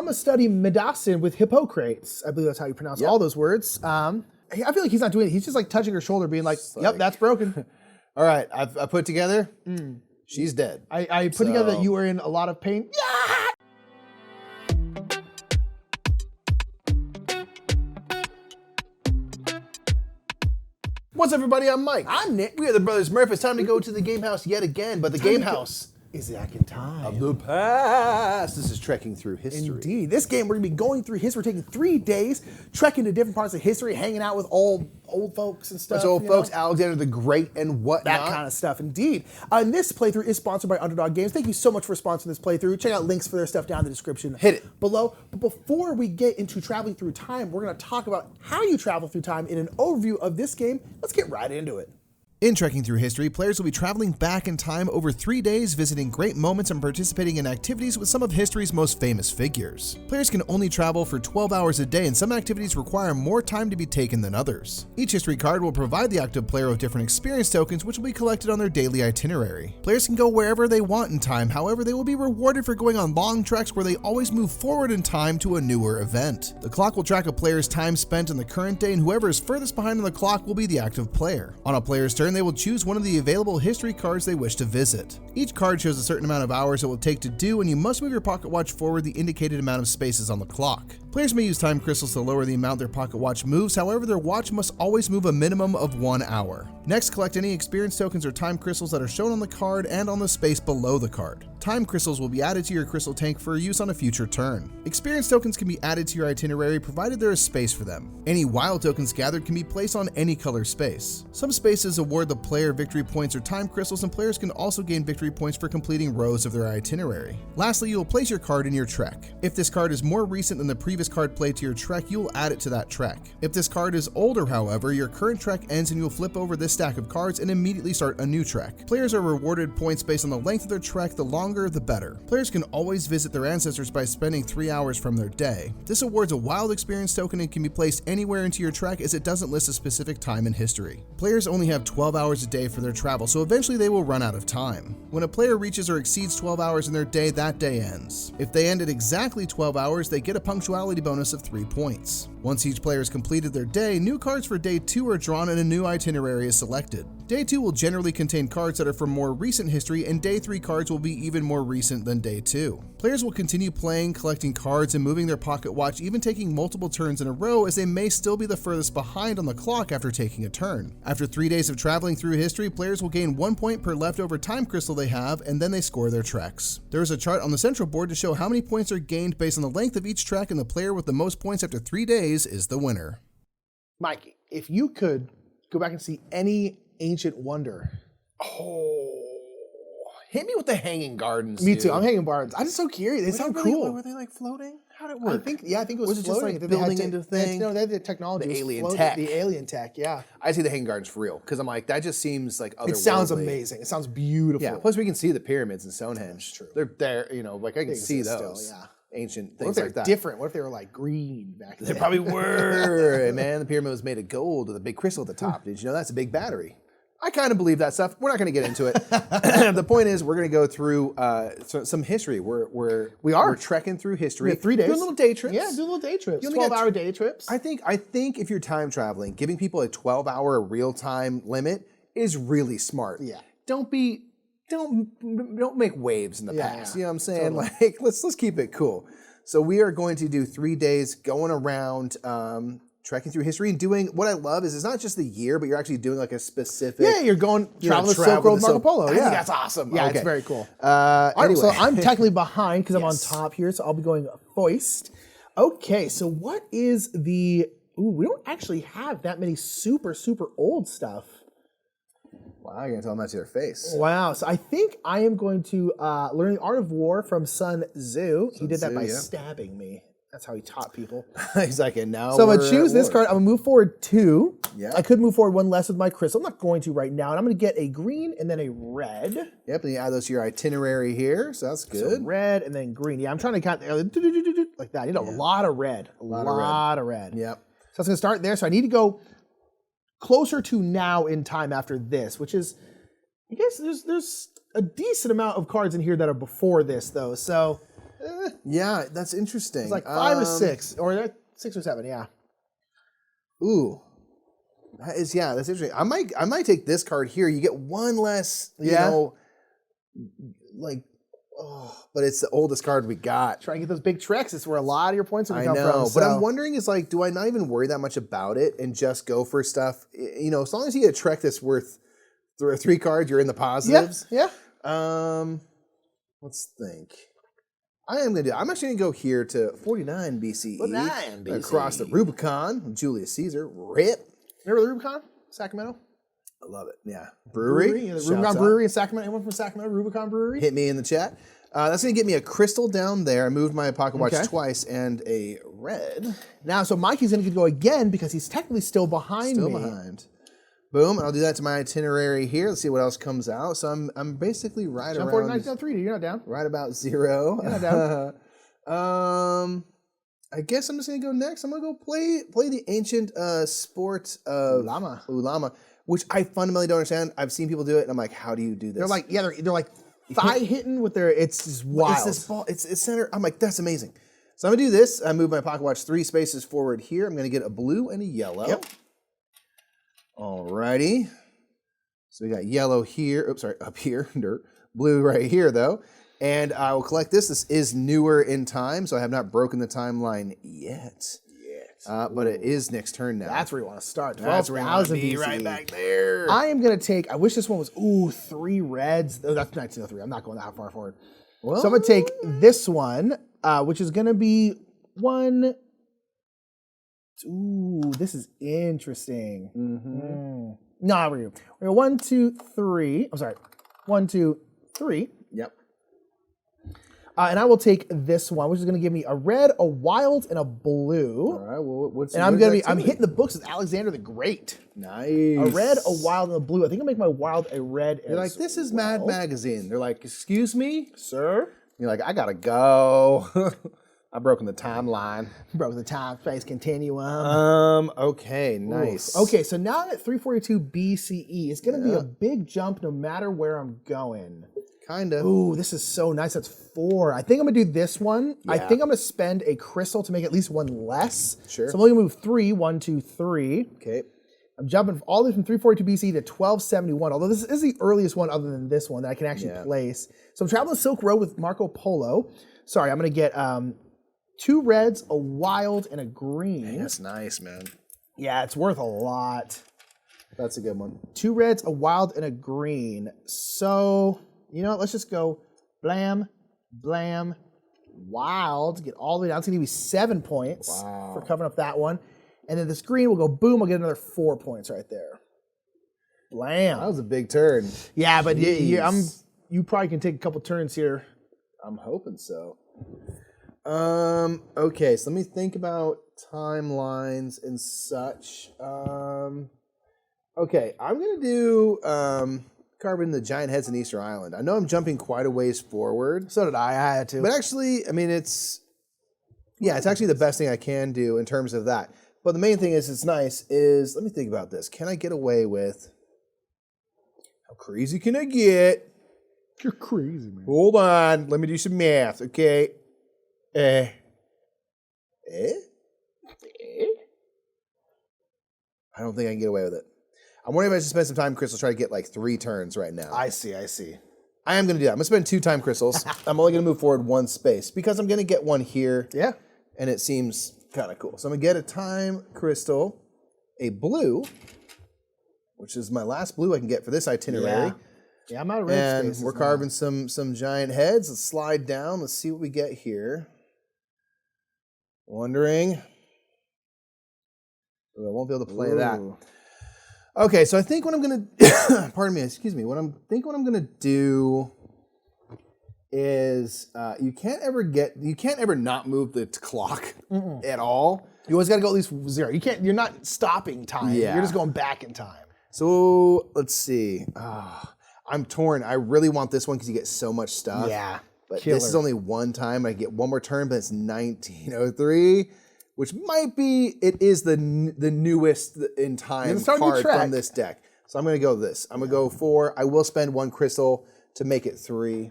come study medicine with Hippocrates. I believe that's how you pronounce all those words. I feel like he's not doing it. He's just like touching her shoulder, being like, yep, that's broken. All right, I put together, she's dead. I put together that you were in a lot of pain. Yeah! What's up, everybody? I'm Mike. I'm Nick. We are the brothers Murph. It's time to go to the game house yet again, but the game house is back in time. of the past. This is trekking through history. Indeed. This game, we're going to be going through history. We're taking 3 days, trekking to different parts of history, hanging out with old folks and stuff. Bunch of old folks, Alexander the Great and whatnot. That kind of stuff, indeed. And this playthrough is sponsored by Underdog Games. Thank you so much for sponsoring this playthrough. Check out links for their stuff down in the description. Hit it. Below. But before we get into traveling through time, we're going to talk about how you travel through time in an overview of this game. Let's get right into it. In Trekking Through History, players will be traveling back in time over 3 days, visiting great moments and participating in activities with some of history's most famous figures. Players can only travel for 12 hours a day, and some activities require more time to be taken than others. Each history card will provide the active player with different experience tokens, which will be collected on their daily itinerary. Players can go wherever they want in time, however, they will be rewarded for going on long treks where they always move forward in time to a newer event. The clock will track a player's time spent in the current day, and whoever is furthest behind on the clock will be the active player. On a player's turn, they will choose one of the available history cards they wish to visit. Each card shows a certain amount of hours it will take to do, and you must move your pocket watch forward the indicated amount of spaces on the clock. Players may use time crystals to lower the amount their pocket watch moves, however their watch must always move a minimum of 1 hour. Next, collect any experience tokens or time crystals that are shown on the card and on the space below the card. Time crystals will be added to your crystal tank for use on a future turn. Experience tokens can be added to your itinerary provided there is space for them. Any wild tokens gathered can be placed on any color space. Some spaces award the player victory points or time crystals, and players can also gain victory points for completing rows of their itinerary. Lastly, you will place your card in your trek. If this card is more recent than the previous card played to your trek, you will add it to that trek. If this card is older, however, your current trek ends and you will flip over this stack of cards and immediately start a new trek. Players are rewarded points based on the length of their trek. The longer, the better. Players can always visit their ancestors by spending 3 hours from their day. This awards a wild experience token and can be placed anywhere into your trek, as it doesn't list a specific time in history. Players only have 12 hours a day for their travel, so eventually they will run out of time. When a player reaches or exceeds 12 hours in their day, that day ends. If they end at exactly 12 hours, they get a punctuality bonus of 3 points. Once each player has completed their day, new cards for day 2 are drawn and a new itinerary is selected. Day 2 will generally contain cards that are from more recent history, and day 3 cards will be even more recent than day 2. Players will continue playing, collecting cards, and moving their pocket watch, even taking multiple turns in a row, as they may still be the furthest behind on the clock after taking a turn. After 3 days of traveling through history, players will gain 1 point per leftover time crystal they have, and then they score their treks. There is a chart on the central board to show how many points are gained based on the length of each trek, and the player with the most points after 3 days is the winner. Mikey, if you could go back and see any ancient wonder. Hit me with the hanging gardens. Me too. I'm hanging gardens. I'm just so curious. They sound cool. Were they like floating? How did it work? I think it was Was it just floating. like building into things? No, they had the technology. The It was alien floating. tech. The alien tech, yeah. I see the hanging gardens for real, because I'm like, that just seems like otherworldly. It sounds amazing. It sounds beautiful. Yeah. Plus, we can see the pyramids in Stonehenge. That's true. They're there, like I can see exist those. still, yeah. Ancient What if things they're like that. different? What if they were like green back then? They probably were. Man, the pyramid was made of gold with a big crystal at the top. Did you know that's a big battery? I kind of believe that stuff. We're not going to get into it. The point is, we're going to go through some history. We're trekking through history. We have 3 days. Doing little day trips. Yeah, do little day trips. You only got 12-hour day trips. I think if you're time traveling, giving people a 12-hour real-time limit is really smart. Yeah. Don't make waves in the past. Yeah. You know what I'm saying? Totally. Like, let's keep it cool. So we are going to do 3 days going around, trekking through history, and doing what I love is it's not just the year, but you're actually doing like a specific. Yeah, you're going travel the Silk Road Marco Polo. I Yeah, think that's awesome. Yeah, Okay. it's very cool. Anyway. So I'm technically behind because I'm on Yes. top here, so I'll be going foist. Okay, so what is the? Ooh, we don't actually have that many super old stuff. Wow, you're gonna tell them that to their face. Wow, so I think I am going to learn the art of war from Sun Tzu. He did that Tzu, by yeah. stabbing me. That's how he taught people. He's like, and now. So I'm we're gonna choose at this war. card. I'm gonna move forward 2. Yeah. I could move forward 1 less with my crystal. I'm not going to right now. And I'm gonna get a green and then a red. Yep, and you add those to your itinerary here, so that's good. So red and then green. Yeah, I'm trying to count like that. You know, a lot of red. A lot of red. Yep. So it's gonna start there. So I need to go closer to now in time after this, which is, I guess there's a decent amount of cards in here that are before this though. So Yeah, that's interesting. It's like 5 or 6, or 6 or 7. Yeah. Ooh. That's interesting. I might take this card here. You get one less, you know, like, but it's the oldest card we got. Try and get those big treks. It's where a lot of your points are going to come from. But I'm wondering is like, do I not even worry that much about it and just go for stuff? You know, as long as you get a trek that's worth 3 cards, you're in the positives. Yeah. Let's think. I'm actually gonna go here to 49 BCE. 49 BCE. Across the Rubicon, Julius Caesar. Rip. Remember the Rubicon? Sacramento? I love it. Yeah. Brewery. The Rubicon Brewery in Sacramento. Anyone from Sacramento? Rubicon Brewery? Hit me in the chat. That's going to get me a crystal down there. I moved my pocket watch twice and a red. Now, so Mikey's going to go again because he's technically still behind me. Still behind. Boom. I'll do that to my itinerary here. Let's see what else comes out. So I'm basically right Jump around. 49 down 3. You're not down. Right about 0. You're not down. I guess I'm just going to go next. I'm going to go play the ancient sport of Ulama, which I fundamentally don't understand. I've seen people do it, and I'm like, how do you do this? They're like, they're like thigh hitting with their, it's just wild. It's this ball, it's center. I'm like, that's amazing. So I'm going to do this. I move my pocket watch 3 spaces forward here. I'm going to get a blue and a yellow. Yep. Alrighty. So we got yellow here. Oops, sorry, up here. Dirt. Blue right here, though. And I will collect this. This is newer in time, so I have not broken the timeline yet. But it is Nick's turn now. That's where you want to start. That's where you want to 12,000 be, BCE. right back there. I am going to take, I wish this one was, 3 reds. Oh, that's 1903. I'm not going that far forward. Well, So I'm going to take this one, which is going to be 1. Ooh, this is interesting. No, we're going to go 1, 2, 3. I'm sorry. 1, 2, 3. Yep. And I will take this one, which is going to give me a red, a wild, and a blue. All right. Well, I'm hitting the books with Alexander the Great. Nice. A red, a wild, and a blue. I think I'll make my wild a red. You're like, this is Mad Magazine. They're like, excuse me, sir. You're like, I gotta go. I've broken the timeline. Broke the time space continuum. Okay, nice. Oof. Okay, so now I'm at 342 BCE. It's going to be a big jump no matter where I'm going. Kind of. Ooh, this is so nice. That's 4. I think I'm going to do this one. Yeah. I think I'm going to spend a crystal to make at least 1 less. Sure. So I'm only going to move 3. 1, 2, 3. Okay. I'm jumping all the way from 342 BC to 1271, although this is the earliest one other than this one that I can actually place. So I'm traveling the Silk Road with Marco Polo. Sorry, I'm going to get 2 reds, a wild, and a green. Hey, that's nice, man. Yeah, it's worth a lot. That's a good one. 2 reds, a wild, and a green. So, you know what? Let's just go blam, blam, wild. Get all the way down. It's going to give me 7 points for covering up that one. And then this green will go boom. I'll get another 4 points right there. Blam. That was a big turn. Yeah, but you probably can take a couple turns here. I'm hoping so. Okay, so let me think about timelines and such. Okay, I'm gonna do carving the giant heads in Easter Island. I know I'm jumping quite a ways forward. So did I. I had to. But actually, I mean, it's actually the best thing I can do in terms of that. But the main thing it's nice is, let me think about this. Can I get away with, how crazy can I get? You're crazy, man. Hold on, let me do some math, okay? I don't think I can get away with it. I'm wondering if I should spend some time crystals, try to get like 3 turns right now. I see. I am going to do that. I'm going to spend 2 time crystals. I'm only going to move forward 1 space because I'm going to get 1 here. Yeah. And it seems kind of cool. So I'm going to get a time crystal, a blue, which is my last blue I can get for this itinerary. Yeah, I'm out of red spaces. And we're carving some giant heads. Let's slide down. Let's see what we get here. Wondering. Oh, I won't be able to play that. Okay, so I think what I'm going to, pardon me, excuse me. What I'm going to do is you can't ever not move the clock at all. You always got to go at least 0. You're not stopping time. Yeah. You're just going back in time. So let's see. I'm torn. I really want this one because you get so much stuff. Yeah. But this is only 1 time. I get 1 more turn, but it's 1903, which might be, it is the newest in time card from this deck. So I'm going to go this. I'm going to go 4. I will spend 1 crystal to make it 3.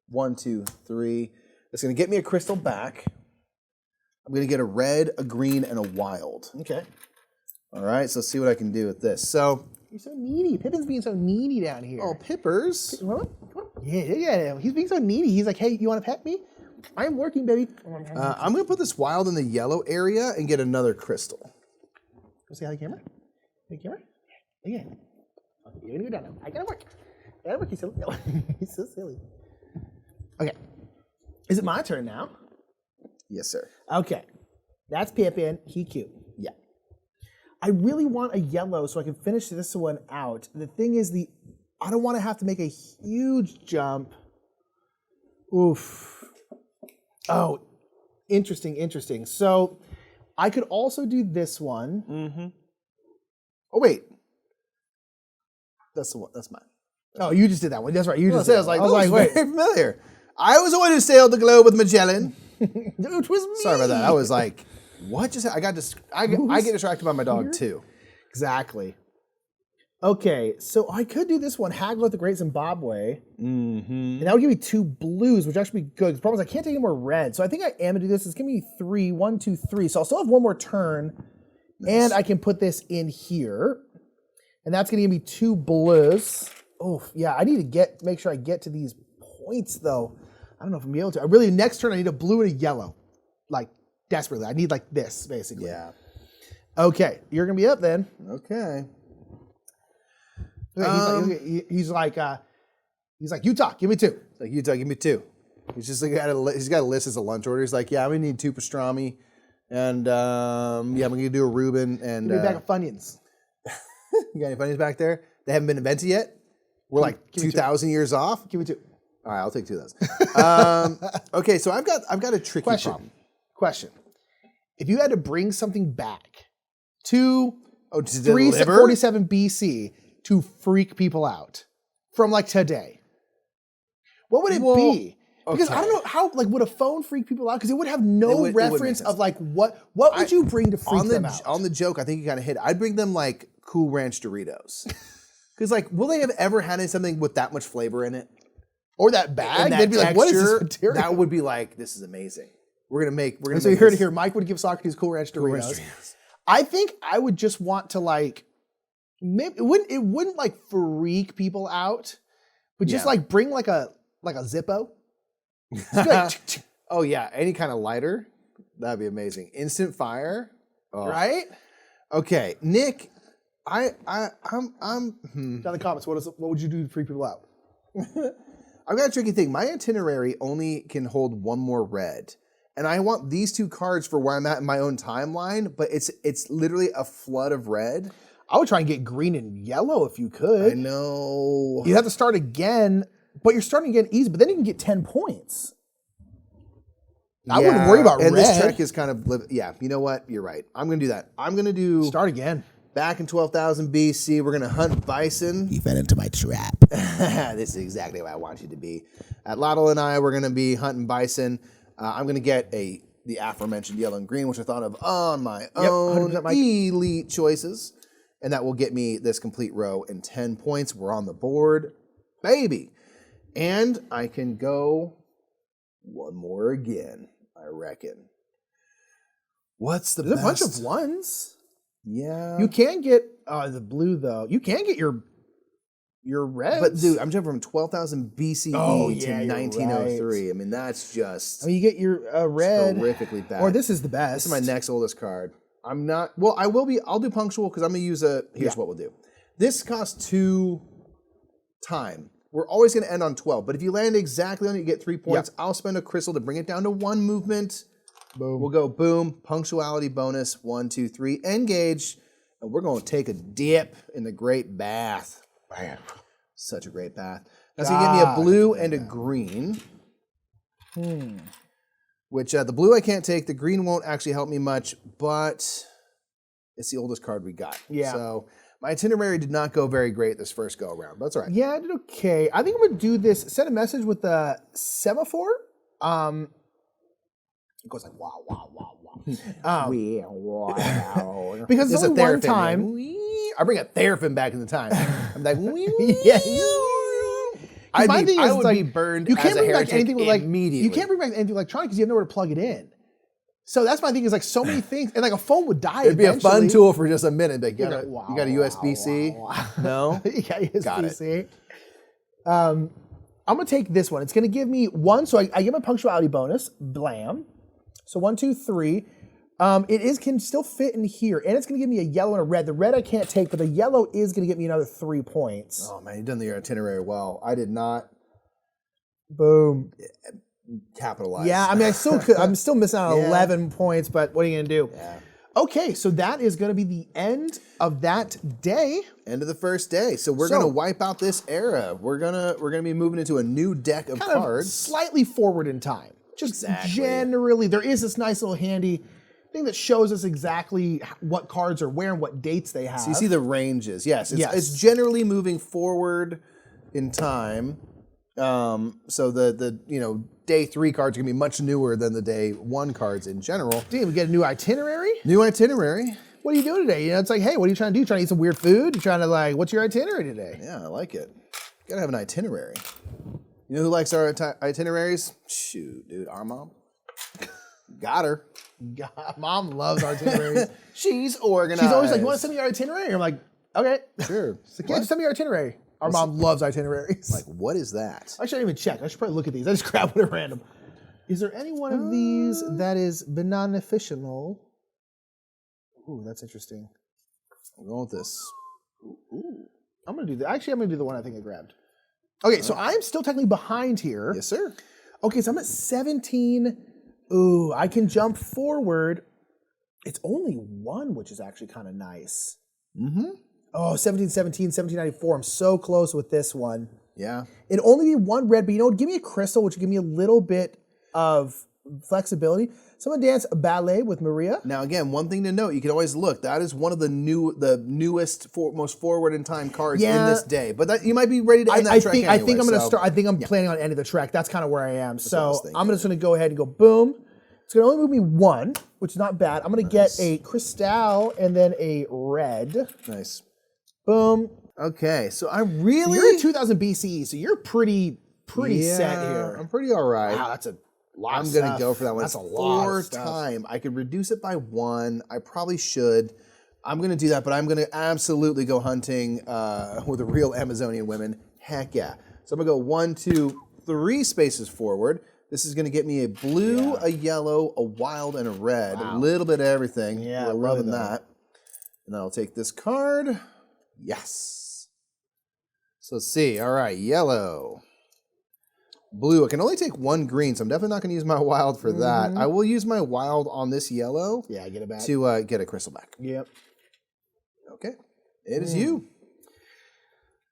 1, 2, 3. It's going to get me a crystal back. I'm going to get a red, a green, and a wild. Okay. All right, so let's see what I can do with this. So, You're so needy. Pippin's being so needy down here. oh, Pippers. Come on. Yeah. He's being so needy. He's like, hey, you want to pet me? I'm working, baby. I'm going to put this wild in the yellow area and get another crystal. Go say hi to the camera. Hey, camera. Yeah. Okay, you're gonna go down now. I gotta work. He's silly. No, he's so silly. Okay. Is it my turn now? Yes, sir. Okay. That's Pippin. He cute. Yeah. I really want a yellow so I can finish this one out. The thing is, I don't want to have to make a huge jump. Oof. Oh, interesting. So I could also do this one. Mm-hmm. Oh, wait. That's the one. That's mine. Oh, you just did that one. That's right. You just I did was that like, one. I was like, very familiar. I was the one who sailed the globe with Magellan. it was me. Sorry about that. I was like, what just happened? I get distracted by my dog, too. Exactly. Okay, so I could do this one, Haggle at the Great Zimbabwe. Mm-hmm. And that would give me 2 blues, which actually be good. The problem is I can't take any more red. So I think I am going to do this. It's going to be 3, 1, 2, 3. So I'll still have one more turn. Nice. And I can put this in here. And that's going to give me 2 blues. Oh, yeah, I need to make sure I get to these points, though. I don't know if I'm going to be able to. I really, next turn, I need a blue and a yellow. Like, desperately. I need, like, this, basically. Yeah. Okay, you're going to be up then. Okay. He's like, Utah, give me 2. Like, Utah, give me 2. He's just like, he's got a list as a lunch order. He's like, yeah, I'm going to need 2 pastrami. And, I'm going to do a Reuben. And, give me a bag of Funyuns. You got any Funyuns back there? They haven't been invented yet? We're like 2,000 years off? Give me 2. All right, I'll take 2 of those. Okay, so I've got a tricky problem. Question. If you had to bring something back to 347 BC to freak people out from like today, what would it be? Because I don't know how, like, would a phone freak people out? Because it would have no reference of like what would you bring to freak them out? On the joke, I think you kind of hit it. I'd bring them like Cool Ranch Doritos. Because like, will they have ever had something with that much flavor in it? Or that bag? They'd be like, what is this material? That would be like, this is amazing. So you heard it here. Mike would give Socrates Cool Ranch Doritos. I think I would just want to like, maybe it wouldn't like freak people out, but just like bring like a Zippo. Like, oh yeah, any kind of lighter, that'd be amazing. Instant fire, right? Okay, Nick, I'm. Down in the comments, what would you do to freak people out? I've got a tricky thing. My itinerary only can hold 1 more red. And I want these 2 cards for where I'm at in my own timeline, but it's literally a flood of red. I would try and get green and yellow if you could. I know. You have to start again, but you're starting again easy, but then you can get 10 points. I wouldn't worry about and red. This trek is kind of, you know what? You're right. I'm going to do that. I'm going to do... Start again. Back in 12,000 BC, we're going to hunt bison. You fell into my trap. This is exactly where I want you to be. At Lottle and I, we're going to be hunting bison. I'm going to get the aforementioned yellow and green, which I thought of on my own. Elite choices. And that will get me this complete row in 10 points. We're on the board. Baby. And I can go 1 more again, I reckon. What's the best? There's a bunch of 1s. Yeah. You can get the blue, though. You can get your reds. But, dude, I'm jumping from 12,000 BCE to 1903. Right. I mean, that's just... I mean, you get your red. Horrifically bad. Or this is the best. This is my next oldest card. I'm not... Well, I will be... I'll do punctual because I'm going to use a... Here's what we'll do. This costs 2 time. We're always going to end on 12. But if you land exactly on it, you get 3 points. Yep. I'll spend a crystal to bring it down to 1 movement. Boom. We'll go boom, punctuality bonus, 1, 2, 3, engage, and we're going to take a dip in the Great Bath. Bam. Such a great bath. That's going to give me a blue and a green. Which the blue I can't take. The green won't actually help me much, but it's the oldest card we got. Yeah. So my itinerary did not go very great this first go around. But that's all right. Yeah, I did okay. I think I'm going to do this. Send a message with the semaphore. It goes like, wow, wow, wow, wow. Wow. Because it's only one time. I bring a therapin back in the time. I'm like, yeah. 'Cause my thing is, I would like, be burned you can't as a bring back heretic anything with, like, immediately. you can't bring back anything electronic because you have nowhere to plug it in. So that's my thing is like so many things, and like a phone would die. It'd be a fun eventually. tool for just a minute. But you got Wow, a USB-C? wow. No? You got USB-C. Got it. I'm gonna take this one. It's gonna give me 1, so I get my punctuality bonus. Blam. So 1, 2, 3. Can still fit in here, and it's gonna give me a yellow and a red. The red I can't take, but the yellow is gonna get me another 3 points. Oh man, you've done the itinerary well. I did not Boom. capitalize. Yeah, I mean, I still could. I'm still missing out on Yeah. 11 points, but what are you gonna do? Yeah. Okay, so that is gonna be the end of that day. End of the first day. So we're So- gonna wipe out this era. We're gonna be moving into a new deck of Kind of cards. slightly forward in time. Just Exactly. generally, there is this nice little handy thing that shows us exactly what cards are where and what dates they have. So you see the ranges. Yes, Yes. it's generally moving forward in time. So the day 3 cards are gonna be much newer than the day 1 cards in general. Damn, we get a new itinerary. New itinerary. What are you doing today? It's like, hey, what are you trying to do? You trying to eat some weird food? You trying to like, what's your itinerary today? Yeah, I like it. Gotta have an itinerary. You know who likes our itineraries? Shoot, dude, our mom. Got her. God, Mom loves our itineraries. She's organized. She's always like, you want to send me your itinerary? I'm like, okay. Sure. She's like, yeah, just send me your itinerary. Our mom loves itineraries. Like, what is that? I shouldn't even check. I should probably look at these. I just grab one at random. Is there any one of these that is beneficial? Ooh, that's interesting. I'm going with this. Ooh. I'm going to do that. Actually, I'm going to do the one I think I grabbed. Okay, so I'm still technically behind here. Yes, sir. Okay, so I'm at 17. Ooh, I can jump forward. It's only 1, which is actually kind of nice. Mm-hmm. Oh, 1717, 1794. I'm so close with this one. Yeah. It'd only be 1 red, but you know what? Give me a crystal, which would give me a little bit of flexibility. So I'm gonna dance ballet with Maria. Now, again, one thing to note, you can always look. That is one of the newest, most forward in time cards in this day. But that, you might be ready to end that track I think anyway, I'm gonna so- start. I think I'm planning on ending the track. That's kind of where I am. what I So was thinking. I'm just gonna go ahead and go boom. It's gonna only move me 1, which is not bad. I'm gonna get a crystal and then a red. Nice. Boom. Okay, so I really... You're in 2000 BCE, so you're pretty set here. I'm pretty all right. Wow, that's a lot. I'm of going to stuff. go for that one. That's a It's lot. 4 Of stuff. time. I could reduce it by 1. I probably should. I'm going to do that, but I'm going to absolutely go hunting with the real Amazonian women. Heck yeah. So I'm going to go 1, 2, 3 spaces forward. This is going to get me a blue, a yellow, a wild, and a red. A little bit of everything. Yeah, We're really loving though. that. And then I'll take this card. Yes. So let's see. All right, yellow. Blue. I can only take 1 green, so I'm definitely not going to use my wild for that. I will use my wild on this yellow Yeah, get it back. to get a crystal back. Yep. Okay. It is you.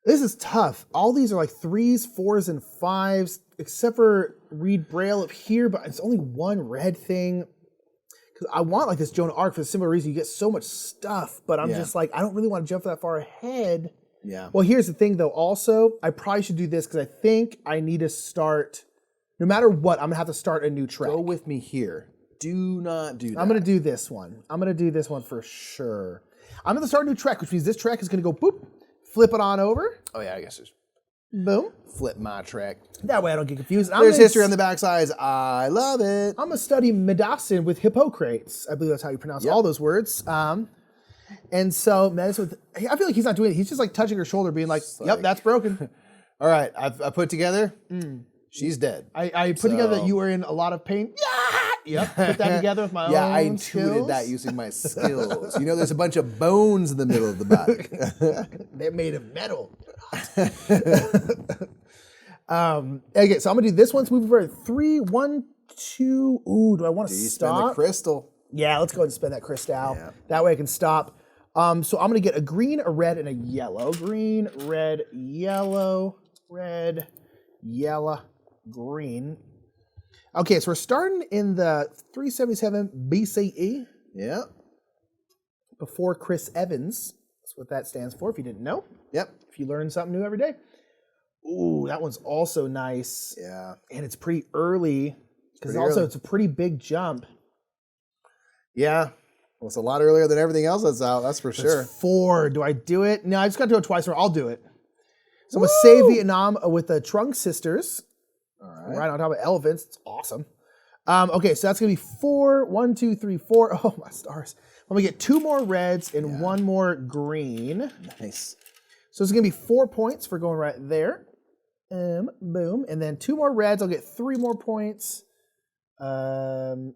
This is tough. All these are like 3s, 4s, and 5s, except for read Braille up here, but it's only 1 red thing. Because I want like this Joan of Arc for the similar reason. You get so much stuff, but I'm just like, I don't really want to jump that far ahead. Yeah. Well, here's the thing though. Also, I probably should do this because I think I need to start, no matter what, I'm going to have to start a new track. Go with me here. Do not do that. I'm going to do this one. I'm going to do this one for sure. I'm going to start a new track, which means this track is going to go boop, flip it on over, Oh, yeah, I guess there's boom. flip my track. That way I don't get confused. There's history on the backside. I love it. I'm going to study medicine with Hippocrates. I believe that's how you pronounce all those words. And so medicine with, I feel like he's not doing it. He's just like touching her shoulder, being like, yep, like- that's broken. All right, I put together. She's dead. I put together that you were in a lot of pain. Yeah. Yep. Put that together with my own Yeah, I skills. intuited that using my skills. You know, there's a bunch of bones in the middle of the body. They're made of metal. Okay, so I'm gonna do this one. Let's move over 3, 1, 2. Ooh, do I want to You spend the stop? crystal. Yeah, let's go ahead and spend that crystal. Yeah. That way I can stop. So I'm gonna get a green, a red, and a yellow. Green, red, yellow, red, yellow, green. Okay, so we're starting in the 377 BCE, Yeah. before Chris Evans. That's what that stands for, if you didn't know. Yep. If you learn something new every day. Ooh, that one's also nice. Yeah. And it's pretty early, because pretty also early. it's a pretty big jump. Yeah. Well, it's a lot earlier than everything else that's out, that's for sure. It's 4. Do I do it? No, I just got to do it twice, or I'll do it. So I'm going to save Vietnam with the Trunk Sisters. All right. Right on top of elephants. It's awesome. Okay, so that's going to be 4. 1, 2, 3, 4. Oh, my stars. I'm going to get 2 more reds and 1 more green. Nice. So it's going to be 4 points for going right there. Boom. And then 2 more reds. I'll get 3 more points. Okay.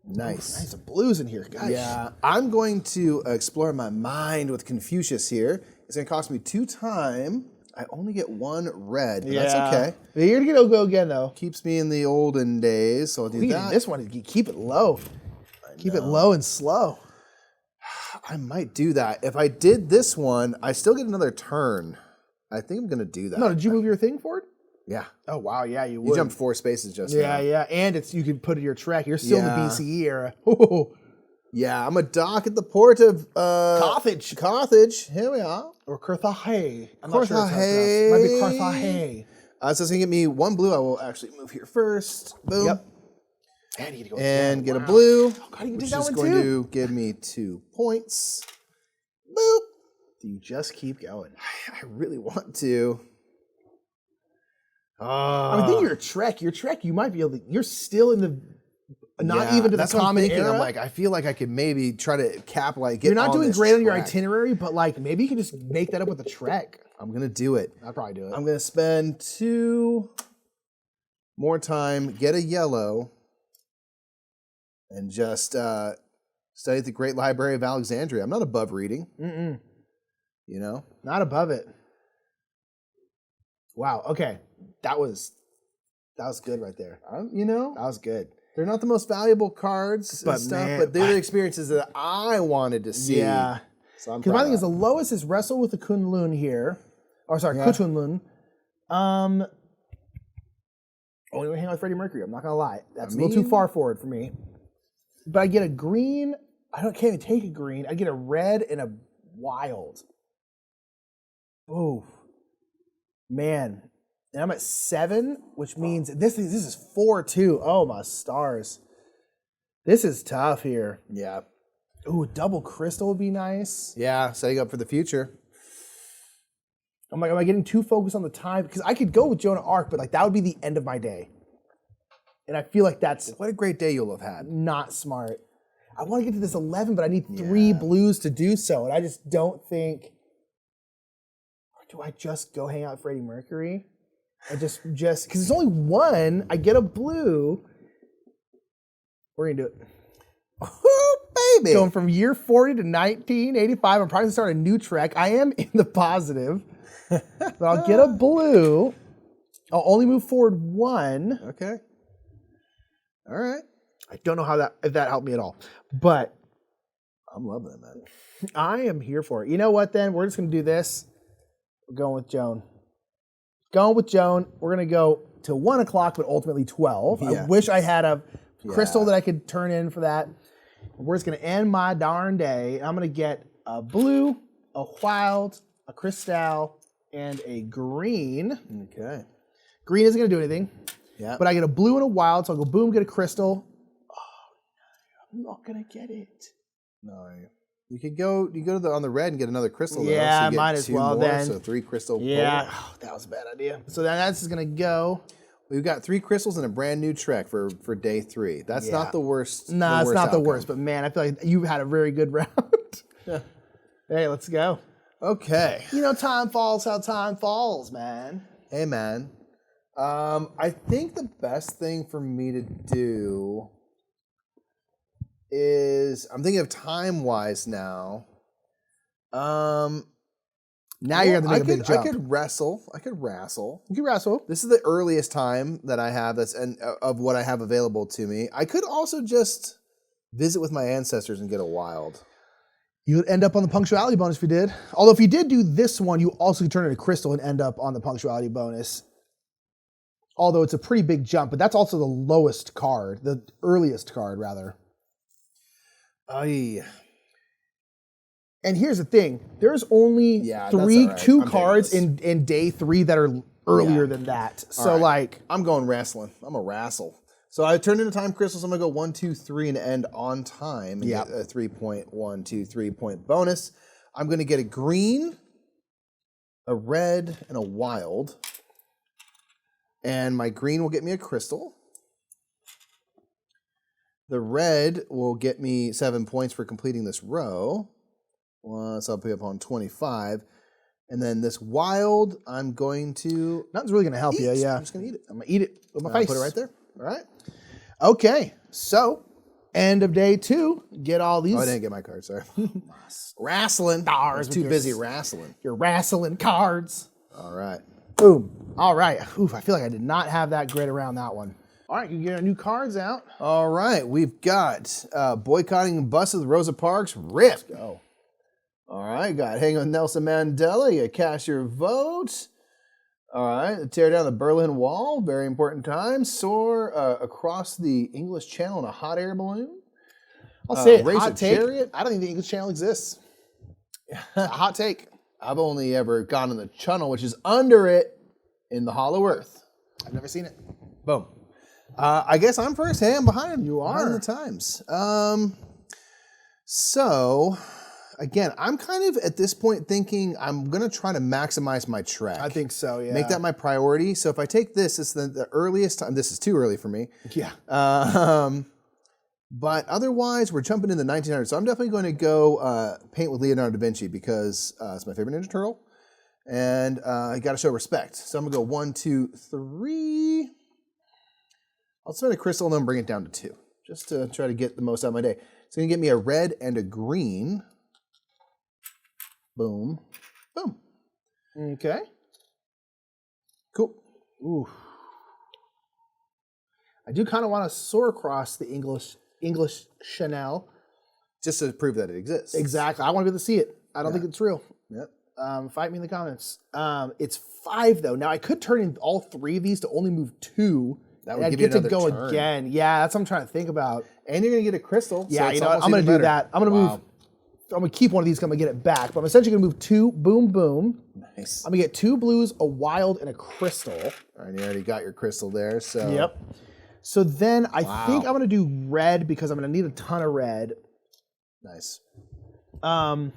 Nice. Nice some blues in here, guys. Yeah. I'm going to explore my mind with Confucius here. It's going to cost me 2 time. I only get 1 red, but that's okay. You're going to go again, though. Keeps me in the olden days, so I'll do that. This one, you keep it low. Keep it low and slow. I might do that. If I did this one, I still get another turn. I think I'm going to do that. No, did you move your thing forward? Yeah. Oh, wow, yeah, you would. You jumped 4 spaces just now. Yeah, and you can put it in your trek. You're still in the BCE era. Yeah, I'm a dock at the port of Carthage. Carthage. Here we are. Or Carthage. I'm not sure how it's pronounced. It might be Carthage. So it's going to get me 1 blue. I will actually move here first. Boom. Yep. And you get to go and get a blue, Oh, God, you can which take that is one going too. to give me 2 points. Boop. You just keep going. I really want to. I think your trek, you might be able to, you're still in the, not even to the that's what I'm common thinking. era. I'm like, I feel like I could maybe try to cap, like, get You're not on doing this great on your track. itinerary, but like maybe you can just make that up with the trek. I'm going to do it. I'll probably do it. I'm going to spend 2 more time, get a yellow, and just study at the Great Library of Alexandria. I'm not above reading. You know? Not above it. Wow. Okay. That was good right there. You know? That was good. They're not the most valuable cards But and stuff, man, but they're the experiences that I wanted to see. Yeah. So I'm Because my proud thing of is the lowest is Wrestle with the Kunlun here. Or sorry, Yeah. Kutunlun. Only going to hang out with Freddie Mercury. I'm not going to lie. That's a little too far forward for me. But I get a green. Can't even take a green. I get a red and a wild. Oh, man. And I'm at 7, which means this is 4-2. Oh, my stars. This is tough here. Yeah. Ooh, double crystal would be nice. Yeah, setting up for the future. I'm like, am I getting too focused on the time? Because I could go with Jonah Arc, but like that would be the end of my day. And I feel like that's What a great day you'll have had. not smart. I want to get to this 11, but I need 3 blues to do so. And I just don't think, or do I just go hang out with Freddie Mercury? And just, because it's only 1, I get a blue. We're going to do it. Oh, baby. Going from year 40 to 1985. I'm probably going to start a new trek. I am in the positive. But I'll get a blue. I'll only move forward 1. Okay. All right. I don't know if that helped me at all. But I'm loving it, man. I am here for it. You know what, then? We're just going to do this. We're going with Joan. We're going to go to 1 o'clock, but ultimately 12. Yeah. I wish I had a crystal that I could turn in for that. We're just going to end my darn day. I'm going to get a blue, a wild, a crystal, and a green. Okay. Green isn't going to do anything. Yeah. But I get a blue and a wild, so I'll go boom, get a crystal. Oh, no, I'm not going to get it. No. You could go on the red and get another crystal. Though, Yeah, so you get might as 2 well more, then. So 3 crystal. Yeah. Pull. Oh, that was a bad idea. So then that's going to go. We've got 3 crystals and a brand new trek for day 3. That's not the worst. Nah, it's not outcome. the worst, but man, I feel like you had a very good round. Hey, let's go. Okay. You know, time falls how time falls, man. Hey, man. I think the best thing for me to do is, I'm thinking of time-wise now. Now you're going to make a big jump. I could wrestle. You can wrestle. This is the earliest time that I have of what I have available to me. I could also just visit with my ancestors and get a wild. You'd end up on the punctuality bonus if you did. Although if you did do this one, you also could turn it into crystal and end up on the punctuality bonus. Although it's a pretty big jump, but that's also the lowest card, the earliest card, rather. Aye. And here's the thing: there's only that's all right. two I'm cards taking in day 3 that are earlier than that. So right. like, I'm going wrestling. I'm a wrestle. So I turned into time crystals. I'm gonna go 1, 2, 3 and end on time. And get a 3.1, 2, 3 point bonus. I'm gonna get a green, a red, and a wild. And my green will get me a crystal. The red will get me 7 points for completing this row. Once I'll be up on 25. And then this wild, I'm going to... Nothing's really going to help you, yeah. I'm just going to eat it. I'm going to eat it with my I'll face. put it right there. All right. Okay, so end of day 2. Get all these. Oh, I didn't get my card, sorry. Wrestling. I was too busy wrestling. You're wrestling cards. All right. Boom. All right. Oof, I feel like I did not have that grid around that one. All right, you can get our new cards out. All right, we've got Boycotting Buses with Rosa Parks, RIP. Let's go. All right, got Hang with Nelson Mandela, you cast your vote. All right, tear down the Berlin Wall, very important time. Soar across the English Channel in a hot air balloon. I'll say it, Race hot a take. chariot. I don't think the English Channel exists. A hot take. I've only ever gone in the channel, which is under it in the Hollow Earth. I've never seen it. Boom. I guess I'm first. Hey, I'm behind. You are. Behind the times. So, again, I'm kind of at this point thinking I'm going to try to maximize my track. I think so, yeah. Make that my priority. So if I take this, it's the earliest time. This is too early for me. Yeah. But otherwise, we're jumping in the 1900s. So I'm definitely going to go paint with Leonardo da Vinci because it's my favorite Ninja Turtle. And I got to show respect. So I'm going to go 1, 2, 3. I'll spend a crystal and then bring it down to 2, just to try to get the most out of my day. It's going to get me a red and a green. Boom. Boom. Okay. Cool. Ooh. I do kind of want to soar across the English Chanel. Just to prove that it exists. Exactly. I want to be able to see it. I don't think it's real. Yep. Fight me in the comments. It's 5 though. Now I could turn in all 3 of these to only move 2. That would I'd give you get to another go turn. again. Yeah, that's what I'm trying to think about. And you're going to get a crystal. Yeah, so you know what? almost I'm going to even do better. that. I'm going to move. I'm going to keep one of these. I'm going to get it back. But I'm essentially going to move 2. Boom, boom. Nice. I'm going to get 2 blues, a wild, and a crystal. All right, you already got your crystal there. So Yep. So then I think I'm going to do red because I'm going to need a ton of red. Nice. All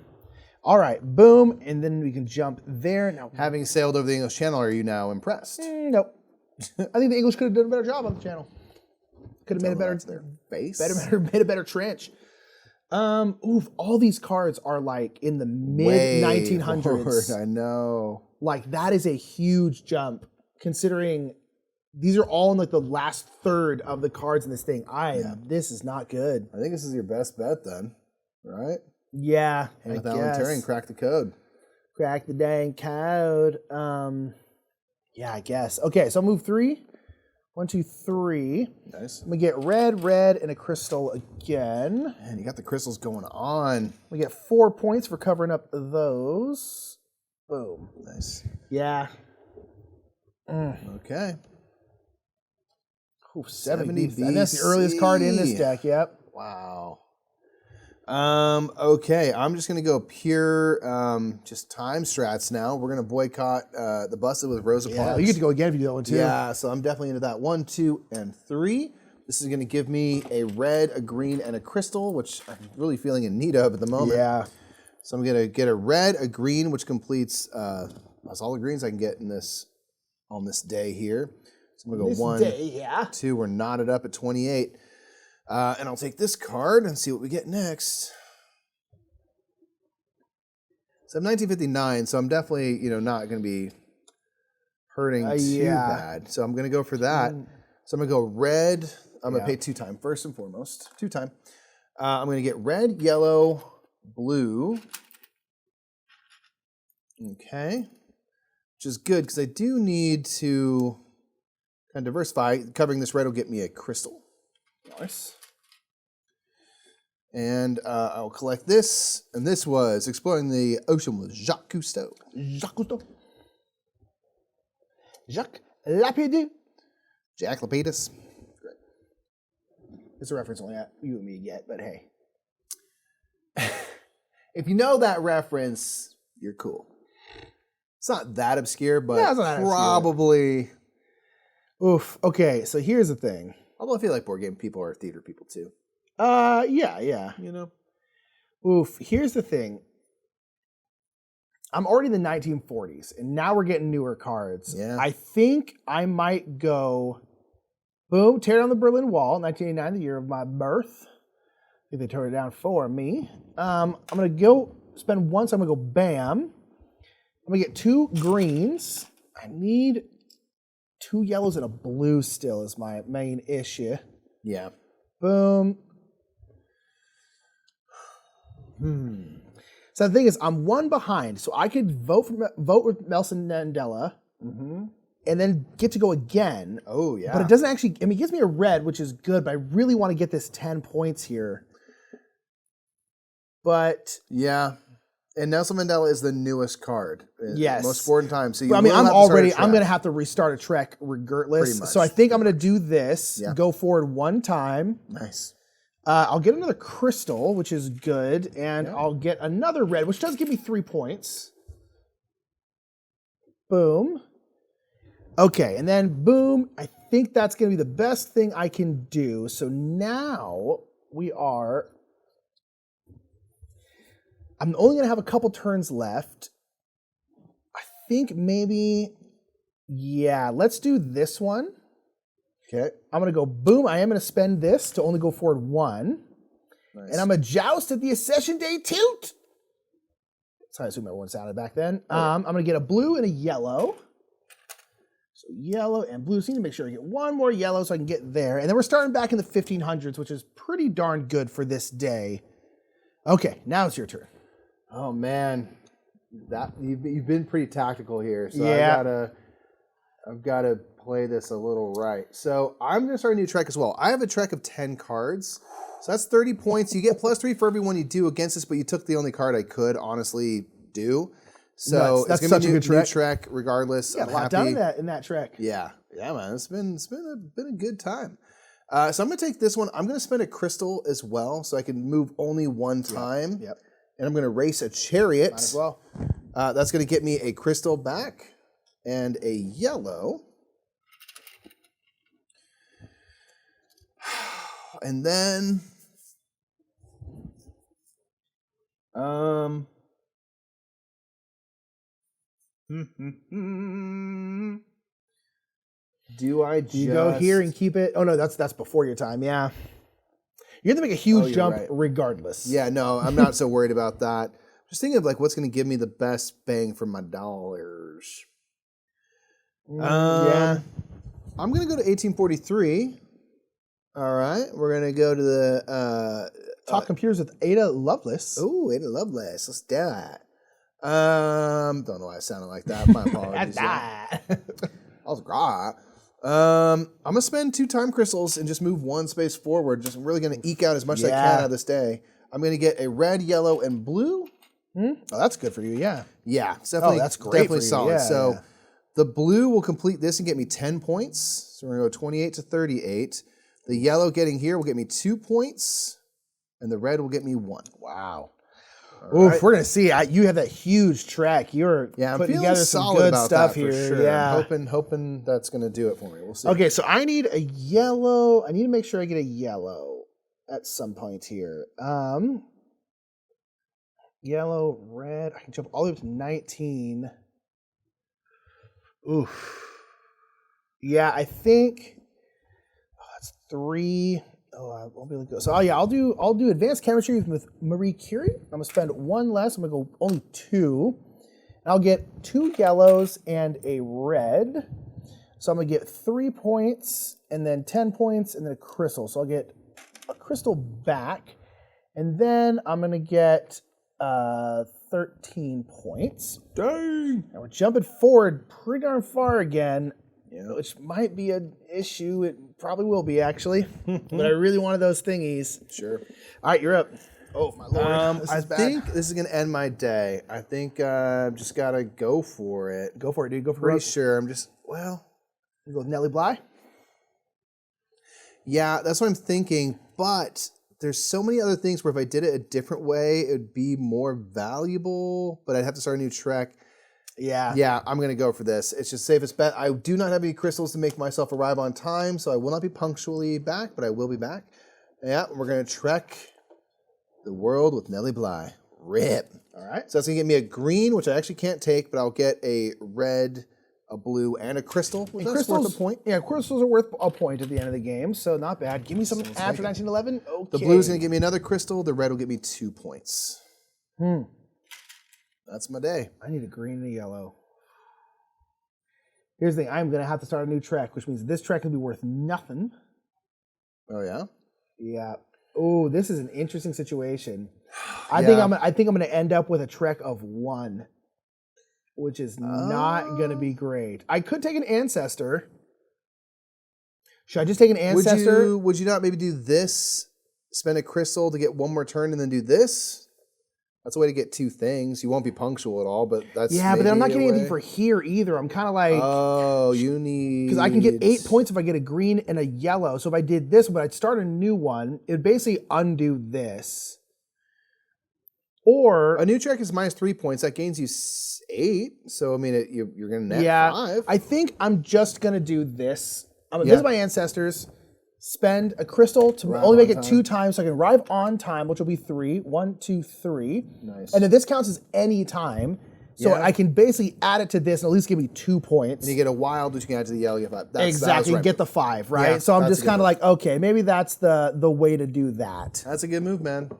right, boom, and then we can jump there. Now, Having sailed over the English Channel, are you now impressed? nope. I think the English could have done a better job on the channel. Could have made a better their face. made a better trench. All these cards are like in the mid 1900s. I know. Like that is a huge jump considering these are all in like the last third of the cards in this thing. This is not good. I think this is your best bet then, right? Yeah, Hang with I Alan guess. Turing, crack the code. Crack the dang code. Yeah, I guess. Okay, so I'll move 3. 1, 2, 3. Nice. I'm gonna get red, and a crystal again. Man, you got the crystals going on. We get 4 points for covering up those. Boom. Nice. Yeah. Okay. Ooh, 70 70 BC. And that's the earliest card in this deck, yep. Wow. Okay, I'm just gonna go pure just time strats now. We're gonna boycott the buses with Rosa Parks. You get to go again if you do that one too. Yeah, so I'm definitely into that. 1, 2, and 3. This is gonna give me a red, a green, and a crystal, which I'm really feeling in need of at the moment. Yeah. So I'm gonna get a red, a green, which completes that's all the greens I can get in this on this day here. So I'm gonna go This 1, day, yeah. 2. We're knotted up at 28. And I'll take this card and see what we get next. So I'm 1959, so I'm definitely, not going to be hurting too bad. So I'm going to go for that. So I'm going to go red. I'm going to pay 2 time, first and foremost. 2 time. I'm going to get red, yellow, blue. Okay. Which is good because I do need to kind of diversify. Covering this red will get me a crystal. Nice. And I'll collect this. And this was Exploring the Ocean with Jacques Cousteau. Jacques Cousteau. Jacques Lapidus. Jack Lapidus. Great. It's a reference only you and me get, but hey. If you know that reference, you're cool. It's not that obscure, but Yeah, it's not that obscure. probably. Oof. Okay, so here's the thing. Although I feel like board game people are theater people too. Yeah. You know? Oof. Here's the thing. I'm already in the 1940s, and now we're getting newer cards. Yeah. I think I might go, boom, tear down the Berlin Wall, 1989, the year of my birth. I think they tore it down for me. I'm going to go spend one, so I'm going to go bam. I'm going to get 2 greens. I need 2 yellows and a blue still is my main issue. Yeah. Boom. So the thing is, I'm 1 behind, so I could vote with Nelson Mandela, and then get to go again. Oh, yeah. But it doesn't actually. I mean, it gives me a red, which is good. But I really want to get this 10 points here. But yeah. And Nelson Mandela is the newest card. Yes. Most important time. So you I mean, will I'm have to start a already. I'm track. going to have to restart a trek regardless. Pretty much. So I think I'm going to do this. Yeah. Go forward 1 time. Nice. I'll get another crystal, which is good, and I'll get another red, which does give me 3 points. Boom. Okay, and then boom. I think that's going to be the best thing I can do. So now we are. I'm only going to have a couple turns left. I think maybe. Yeah, let's do this one. Okay. I'm going to go boom. I am going to spend this to only go forward 1. Nice. And I'm going to joust at the Accession Day Tilt. That's how I assume everyone sounded back then. I'm going to get a blue and a yellow. So yellow and blue. So I need to make sure I get 1 more yellow so I can get there. And then we're starting back in the 1500s, which is pretty darn good for this day. Okay, now it's your turn. Oh, man. That you've been pretty tactical here. So Yeah. I've got to play this a little right. So I'm going to start a new trek as well. I have a trek of 10 cards. So that's 30 points. You get +3 for everyone you do against this, but you took the only card I could honestly do. So That's it's such going to a be good a new trek. trek regardless. Yeah, I'm a lot happy. done in that trek. Yeah, man. It's been a good time. So I'm going to take this one. I'm going to spend a crystal as well, so I can move only 1 time. Yep. And I'm going to race a chariot. Might as well. That's going to get me a crystal back and a yellow. And then, do I just... You go here and keep it. Oh, no, that's before your time. Yeah. You're going to make a huge you're jump right. regardless. Yeah, no, I'm not so worried about that. Just thinking of like what's going to give me the best bang for my dollars. Yeah. I'm going to go to 1843. All right, we're going to go to the... Talk computers with Ada Lovelace. Ooh, Ada Lovelace. Let's do it. Don't know why I sounded like that. My apologies. I was great. I'm going to spend 2 time crystals and just move 1 space forward. Just really going to eke out as much as I can out of this day. I'm going to get a red, yellow, and blue. Oh, that's good for you, yeah. Yeah, it's definitely, that's great definitely for you. solid. Yeah, so yeah. the blue will complete this and get me 10 points. So we're going to go 28 to 38. The yellow getting here will get me 2 points. And the red will get me 1. Wow. All Oof, right. we're going to see. You have that huge track. You're I'm putting feeling together some solid good about stuff that here. for sure. Yeah. I'm hoping that's going to do it for me. We'll see. Okay, so I need a yellow. I need to make sure I get a yellow at some point here. Yellow, red. I can jump all the way up to 19. Oof. Yeah, I think that's 3. Oh, I won't be able to go. So I'll do advanced chemistry with Marie Curie. I'm gonna spend 1 less. I'm gonna go only 2. And I'll get 2 yellows and a red. So I'm gonna get 3 points and then 10 points and then a crystal. So I'll get a crystal back, and then I'm gonna get 13 points. Dang. Now we're jumping forward pretty darn far again. Which might be an issue. It probably will be, actually. But I really wanted those thingies. Sure. All right, you're up. Oh, my Lord. I think this is going to end my day. I think I've just got to go for it. Go for it, dude. Go for Pretty it. sure. I'm just, well... You go with Nellie Bly? Yeah, that's what I'm thinking. But there's so many other things where if I did it a different way, it would be more valuable. But I'd have to start a new trek. Yeah. Yeah, I'm going to go for this. It's just safest bet. I do not have any crystals to make myself arrive on time, so I will not be punctually back, but I will be back. Yeah, we're going to trek the world with Nellie Bly. Rip. All right. So that's going to get me a green, which I actually can't take, but I'll get a red, a blue, and a crystal. Which that's worth a point. Yeah, crystals are worth a point at the end of the game, so not bad. Give me something after 1911. Okay. The blue's going to give me another crystal. The red will give me 2 points. That's my day. I need a green and a yellow. Here's the thing. I'm going to have to start a new trek, which means this trek will be worth nothing. Oh, yeah? Yeah. Oh, this is an interesting situation. I think I'm going to end up with a trek of 1, which is not going to be great. I could take an ancestor. Should I just take an ancestor? Would you not maybe do this, spend a crystal to get 1 more turn, and then do this? That's a way to get 2 things. You won't be punctual at all, but that's yeah. But then I'm not getting way. anything for here either. I'm kind of like, oh, you need, because I can get 8 points if I get a green and a yellow. So if I did this, but I'd start a new one, it would basically undo this. Or a new trek is minus 3 points. That gains you 8. So I mean, you're going to net 5. I think I'm just gonna do this. I'm gonna visit my ancestors. Spend a crystal to only make it 2 times, so I can arrive on time, which will be 3. 1, 2, 3. Nice. And then this counts as any time, so I can basically add it to this and at least give me 2 points. And you get a wild, which you can add to the yellow. You get 5. Exactly, right. get the 5, right? Yeah, so I'm that's just a good kind of move. like, okay, maybe that's the way to do that. That's a good move, man.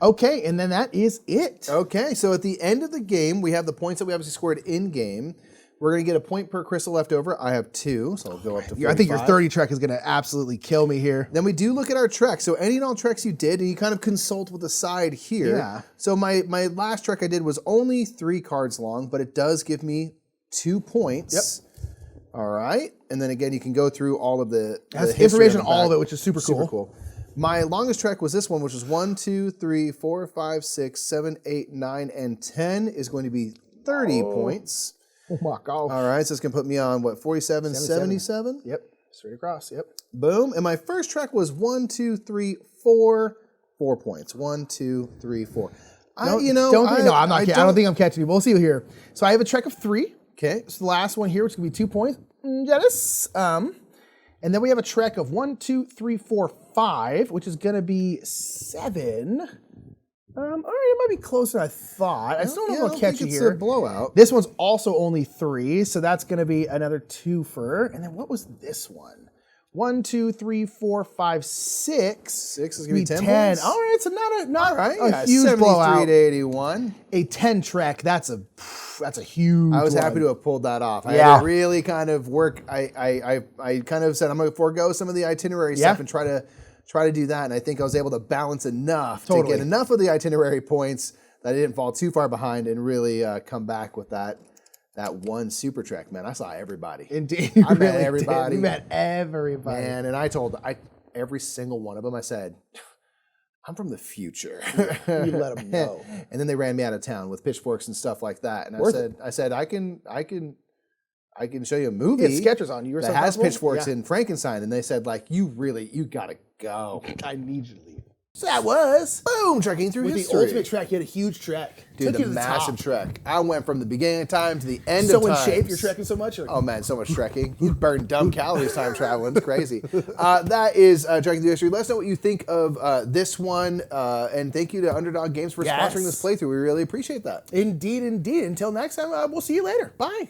Okay, and then that is it. Okay, so at the end of the game, we have the points that we obviously scored in game. We're going to get a point per crystal left over. I have 2, so I'll go up to 45. I think your 30 trek is going to absolutely kill me here. Then we do look at our trek. So any and all treks you did, and you kind of consult with the side here. Yeah. So my last trek I did was only 3 cards long, but it does give me 2 points. Yep. All right. And then again, you can go through all of the Has history information on on the all of back. it, which is super cool. Super cool. My longest trek was this one, which was 1, 2, 3, 4, 5, 6, 7, 8, 9, and 10 is going to be 30 points. Oh my God. All right, so it's going to put me on, what, 47, 77? Yep, straight across, yep. Boom. And my first trek was 1, 2, 3, 4. 4 points. 1, 2, 3, 4. I'm not kidding. I don't think I'm catching you. We'll see here. So I have a trek of 3. Okay. So the last one here, which is going to be 2 points. Yes. And then we have a trek of 1, 2, 3, 4, 5, which is going to be 7. All right, it might be closer than I thought. I still don't know if I'll catch you here. It's a blowout. This one's also only 3, so that's going to be another 2-fer. And then what was this one? 1, 2, 3, 4, 5, 6. 6 is going to be 10 points. All right, so not a Huge huge blowout. 73 to 81. A 10 trek, that's a huge I was one. happy to have pulled that off. I Yeah. had to really kind of work. I kind of said I'm going to forego some of the itinerary stuff and try to do that. And I think I was able to balance enough to get enough of the itinerary points that I didn't fall too far behind and really come back with that one super trek, man. I saw everybody. Indeed. I met everybody. We met everybody. Man, and I told every single one of them, I said, I'm from the future. You let them know. And then they ran me out of town with pitchforks and stuff like that. And I said, I can show you a movie. It sketches on you. That has pitchforks in Frankenstein. And they said, like, you gotta go. I need you to leave. So that was Boom, trekking through with history. the ultimate trek. You had a huge trek. Dude, Took you to the the massive top. trek. I went from the beginning of time to the end So of time. in shape, you're trekking so much. Oh man, so much trekking. You burn dumb calories time traveling. It's crazy. That is Trekking Through History. Let us know what you think of this one. And thank you to Underdog Games for sponsoring this playthrough. We really appreciate that. Indeed, indeed. Until next time, we'll see you later. Bye.